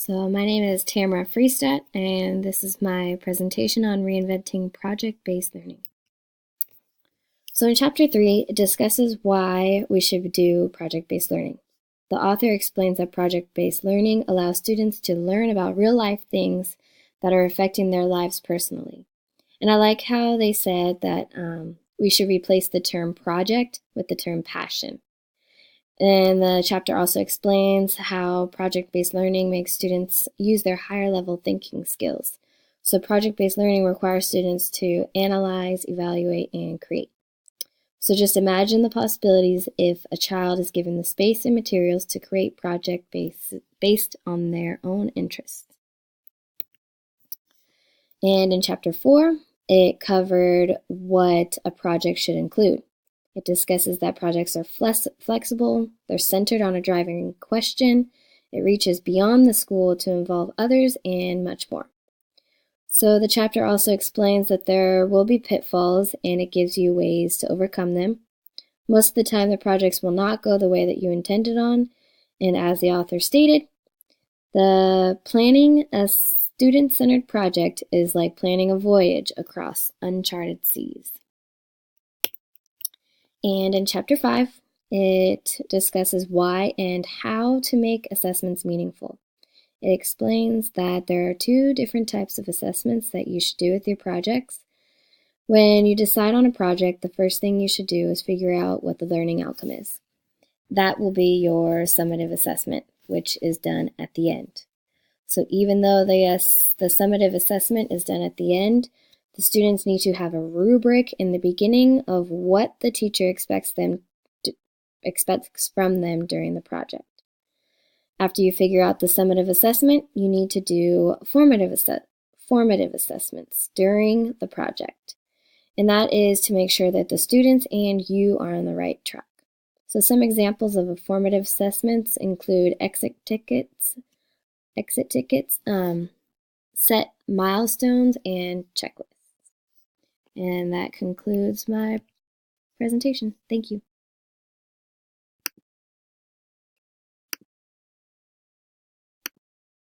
So my name is Tamara Freestadt, and this is my presentation on reinventing project-based learning. So in Chapter 3, it discusses why we should do project-based learning. The author explains that project-based learning allows students to learn about real-life things that are affecting their lives personally. And I like how they said that we should replace the term project with the term passion. And the chapter also explains how project-based learning makes students use their higher level thinking skills. So project-based learning requires students to analyze, evaluate, and create. So just imagine the possibilities if a child is given the space and materials to create project based on their own interests. And in Chapter 4, it covered what a project should include. It discusses that projects are flexible, they're centered on a driving question, it reaches beyond the school to involve others, and much more. So the chapter also explains that there will be pitfalls, and it gives you ways to overcome them. Most of the time, the projects will not go the way that you intended on, and as the author stated, the planning a student-centered project is like planning a voyage across uncharted seas. And in Chapter 5, it discusses why and how to make assessments meaningful. It explains that there are 2 different types of assessments that you should do with your projects. When you decide on a project, the first thing you should do is figure out what the learning outcome is. That will be your summative assessment, which is done at the end. So even though the summative assessment is done at the end, the students need to have a rubric in the beginning of what the teacher expects from them during the project. After you figure out the summative assessment, you need to do formative assessments during the project. And that is to make sure that the students and you are on the right track. So some examples of formative assessments include exit tickets, set milestones, and checklists. And that concludes my presentation. Thank you.